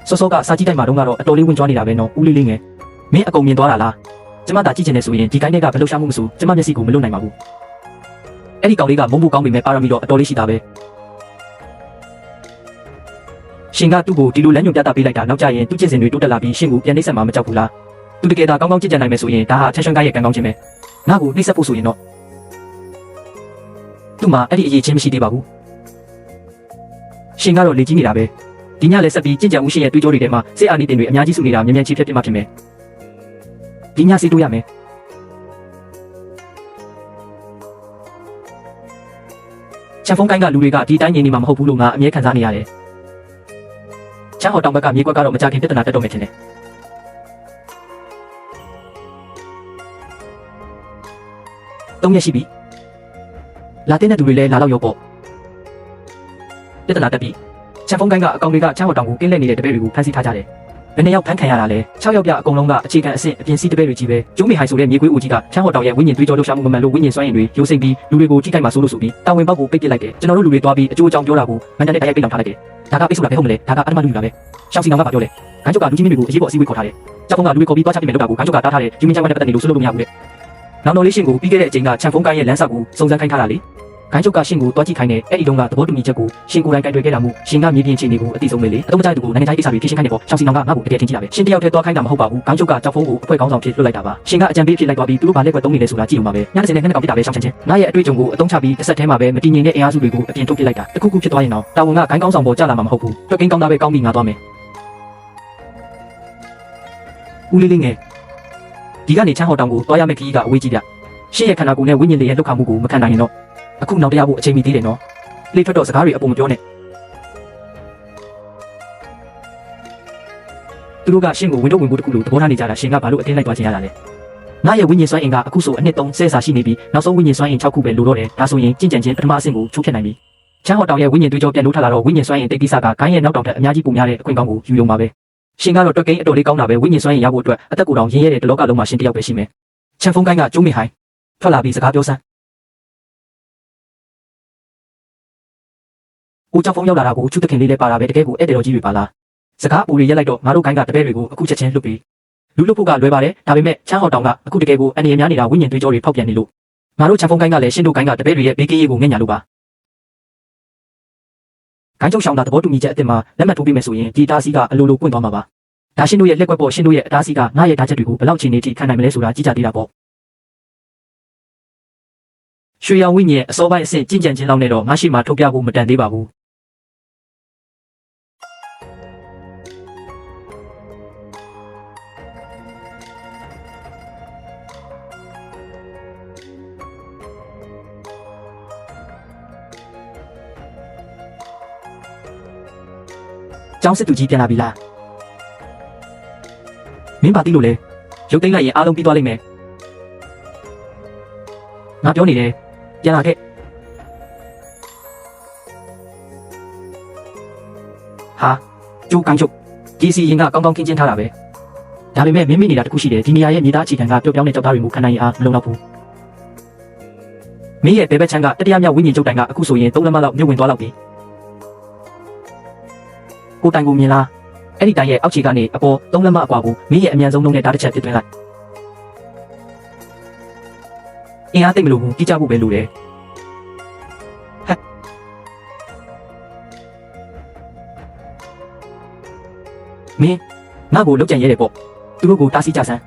စောကစာကြည့်တိုက်မှာတော့အတော်လေးဝင်ကြွားနေတာပဲနော်ဦးလေးလေးငယ်မင်းအကုန်မြင်သွားတာလားကျမသာကြည့်ချင်နေဆိုရင်ဒီကိုင်းတွေကဘယ်လှုပ်ရှားမှုမဆိုကျမမျက်စိကိုမလွတ်နိုင်ပါဘူးအဲ့ဒီကောင်လေးကမုန်းဖို့ကောင်းပေမဲ့ပါရမီတော့အတော်လေးရှိတာပဲရှင်ကသူ့ကိုဒီလိုလမ်းညွှန်ပြတာပေးလိုက်တာနောက်ကျရင်သူ့ကျင့်စဉ်တွေတိုးတက်လာပြီးရှင်ကိုပြန်နှိမ့်ဆက်မှာမကြောက်ဘူးလားသူတကယ်သာကောင်းကောင်းကြည့်ကြနိုင်မယ်ဆိုရင်ဒါဟာချက်ရွှန်ကားရဲ့ကံကောင်းခြင်းပဲငါ့ကိုနှိမ့်ဆက်ဖို့ဆိုရင်တော့သူ့မှာအဲ့ဒီအရေးချင်းမရှိသေးပါဘူးရှင်ကတော့လေကြီးနေတာပဲဒီညလည်းဆက်ပြီးကြင်ကြံဦးရှင်ရဲ့တွေးကြောတွေထဲမှာစိတ်အာနိတင်တွေအများကြီးစုနေတာမြန်မြန်ချင်းဖြစ်ဖြစ်မှဖြစ်မယ်ဒီညစီတိုးရမယ်ချန်ဖုန်းကိုင်းကလူတွေကဒီတိုင်းနေနေမှာမဟုတ်ဘူးလို့ငါအမြဲခံစားနေရတယ်ချမ်းဟော်တောင်ဘက်ကမြေကွက်ကတော့မကြခင်ပြဿနာတက်တော့မယ်ထင်တယ်3 ရက်ရှိပြီလာတဲ့သူတွေလည်းလာတော့ရောပေါ့ပြဿနာတက်ပြီချန်ဖုန်းကိုင်းကအကောင်တွေကချမ်းဟော်တောင်ကိုကင်းလှည့်နေတဲ့တပည့်တွေကိုဖမ်းဆီးထားကြတယ်ဘယ်နှစ်ယောက်ဖမ်းခံရတာလဲ6ယောက်ပြအကုန်လုံးကအခြေခံအဆင့်အပြင်စီးတပည့်တွေကြီးပဲကျုံးမေဟိုင်ဆိုတဲ့မြေခွေးဦးကြီးကချမ်းဟော်တောင်ရဲ့ဝိညာဉ်သွေးကြောလှုပ်ရှားမှုမမှန်လို့ဝိညာဉ်စွမ်းရည်တွေရိုးစိမ့်ပြီးလူတွေကိုထိခိုက်မှဆိုလို့ဆိုပြီးတာဝန်ပေါက်ကိုပိတ်ပစ်လိုက်တယ်ကျွန်တော်တို့လူတွေတွားပြီးအကျိုးအကြောင်းပြောတာကိုမန်တန်နဲ့တိုက်ရိုက်ပိတ်လောင်ထားလိုက်တယ်ဒါကပိတ်ဆိုတာပဲဟုတ်မလဲဒါကအဓမ္မလူလူပါပဲရှောင်းစီနောင်ကပြောတယ်ခိုင်းချုပ်ကလူကြီးမင်းတွေကိုအရေးပေါ်အစည်းအဝေးခေါ်ထားတယ်ကြောက်ကလူတွေခေါ်ပြီးတွားချပြမယ်လို့တာကိုခိုင်းချုပ်ကတားထားတယ်ယူမင်းချိုင်းဝတ်တဲ့ပတ်သက်နေလို့ဆွလို့မရဘူးတဲ့နောက်တော်လေးရှင်ကိုပြီးခဲ့တဲ့အချိန်ကချန်ဖုန်းကိုင်းရဲ့လမ်းဆောက်ကိုစုံစမ်းခိုင်းထားတာလေခိုင်းချုပ်ကရှင်ကိုတွားကြည့်ခိုင်းတယ်အဲ့ဒီတုန်းကသဘောတူညီချက်ကိုရှင်ကိုယ်တိုင်ကြိုက်တွေ့ခဲ့တာမို့ရှင်ကမြေပြင်အခြေအနေကိုအသိဆုံးပဲလေအတော့မကြတဲ့သူကိုနိုင်ငံခြားရေးကိစ္စတွေဖြေရှင်းခိုင်းတယ်ပေါ့ရှောင်းစီနောင်ကငါ့ကိုတကယ်ထင်ကြည့်တာပဲရှင်တယောက်တည်းတွားခိုင်းတာမဟုတ်ပါဘူးခိုင်းချုပ်ကကြောက်ဖုန်းကိုအဖွဲ့ကောင်းဆောင်ဖြစ်လွှတ်လိုက်တာပါရှင်ကအကြံပေးဖြစ်လိုက်သွားပြီးသူတို့ဘာလဲကွက်တုံးနေလဲဆိုတာကြည့်အောင်ပါပဲညတစ်စင်းနဲ့ခဏကောင်ပြတာပဲရှောင်းချင်းငါရဲ့အတွေ့အကြုံကိုအသုံးချပြီးတစ်ဆက်တည်းမှာပဲမတည်ငြိမ်တဲ့အင်အားစုတွေကိုအပြင်ထုတ်ပစ်လိုက်တာတခုခုဖြစ်သွားရင်တော့တာဝန်ကခိုင်းကောင်းဆောင်ပေါ်ကျလာမှာမဟုတ်ဘူးတွက်ကင်းကောင်းသားပဲကောင်းပြီးငါသွားမယ်ဦးလေးလေးငယ်ဒီကနေချမ်းဟော်တောင်ကိုတွားရမယ့်ခရီးကအဝေးကြီးပြရှင့်ရဲ့ခန္ဓာကိုယ်နဲ့ဝိညာဉ်တွေရဲ့လှုပ်ခါမှုကိုမခံနိုင်ရင်တော့အခုနောက်တရားဖို့အချိန်မီသေးတယ်နော်လေထွက်တော့စကားတွေအပုံမပြောနဲ့သူတို့ကရှင့်ကိုဝင်တော့ဝင်ဖို့တခုလို့သဘောထားနေကြတာရှင်ကဘာလို့အတင်းလိုက်သွားချင်ရတာလဲငါရဲ့ဝိညာဉ်စွမ်းအင်ကအခုဆိုအနှစ်3ဆဲစာရှိနေပြီးနောက်ဆုံးဝိညာဉ်စွမ်းအင်6ခုပဲလိုတော့တယ်ဒါဆိုရင်ကြင်ကြံချင်းပထမအဆင့်ကိုချိုးဖျက်နိုင်ပြီချမ်းဟော်တောင်ရဲ့ဝိညာဉ်တွေးကြောပြန်လို့ထလာတော့ဝိညာဉ်စွမ်းအင်တိတ်တိစကဂိုင်းရဲ့နောက်တောင်ထက်အများကြီးပုံများတဲ့အခွင့်ကောင်းကိုယူရုံပါပဲရှင်ကတော့တွက်ကင်းအတော်လေးကောင်းတာပဲဝိညာဉ်စွမ်းအင်ရဖို့အတွက်အသက်ကိုယ်တော်ရင်းရဲတဲ့တလောကလုံးမှာရှင်တယောက်ပဲရှိမယ်ချန်ဖုန်းကိုင်းကကျုံးမေဟိုင်ထွက်လာပြီးစကားပြောစမ်းကိုကြောက်ဖုန်းရောက်လာတာကိုချွတ်တခင်လေးလဲပါတာပဲတကယ်ကိုဧည့်သည်တော်ကြီးတွေပါလားစကားအပူတွေရက်လိုက်တော့ငါတို့ကိုင်းကတပည့်တွေကိုအခုချက်ချင်းလွတ်ပြီးလူလွတ်ဖို့ကလွယ်ပါတယ်ဒါပေမဲ့ချမ်းဟော်တောင်ကအခုတကယ်ကိုအနေအများနေတာဝိညာဉ်သွေးကြောတွေဖောက်ပြန်နေလို့ငါတို့ချန်ဖုန်းကိုင်းကလည်းရှင်းတို့ကိုင်းကတပည့်တွေရဲ့ဘေးကင်းရေးကိုငဲ့ညာလို့ပါကိုင်းချုပ်ရှောင်းတာသဘောတူညီချက်အစ်စ်မှာလက်မှတ်ထိုးပေးမယ်ဆိုရင်ဒီတားစီကအလိုလိုပွင့်သွားမှာပါဒါရှင်းတို့ရဲ့လက်ကွက်ပေါ်ရှင်းတို့ရဲ့အတားစီကငါရဲ့ဓာတ်ချက်တွေကိုဘယ်လောက်ချိန်နေထိခံနိုင်မလဲဆိုတာကြည့်ကြသေးတာပေါ့ရွှေရောင်ဝိညာဉ်အစောပိုင်းအဆင့်ကြင်ကြံခြင်းလောက်နဲ့တော့ငါရှိမှထုတ်ပြဖို့မတန်သေးပါဘူးကျောင်းစစ်သူကြီးပြန်လာပြီလားမင်းပါတိလို့လေရုပ်သိမ်းလိုက်ရင်အားလုံးပြီးသွားလိမ့်မယ်ငါပြောနေတယ်ပြန်လာခဲ့ဟာကျိုးကိုင်းချုပ်ဒီစီရင်ကကောင်းကောင်းခင်းကျင်းထားတာပဲဒါပေမဲ့မင်းမိနေတာတခုရှိတယ်ဒီနေရာရဲ့မြေသားအခြေခံကပျော့ပြောင်းတဲ့ကြောက်သားတွေမျိုးခံနိုင်ရအားမလုံတော့ဘူးမင်းရဲ့ဘဲဘက်ချမ်းကတတိယမြောက်ဝိညာဉ်ကျုပ်တိုင်ကအခုဆိုရင်3လက်မလောက်မြုပ်ဝင်သွားတော့ပြီကိုတိုင်ကိုမြင်လားအဲ့ဒီတိုင်ရဲ့အောက်ခြေကနေအပေါ်3လက်မအကွာကိုမင်းရဲ့အမြန်ဆုံးနှုံးနဲ့ဓာတ်တစ်ချက်ပြစ်သွင်းလိုက်အင်အားသိမ့်မလို့ဘူးကြည့်ကြဖို့ပဲလိုတယ်ဟက်မင်းငါ့ကိုလောက်ကြံရဲတယ်ပေါ့သူတို့ကိုတားဆီးကြစမ်း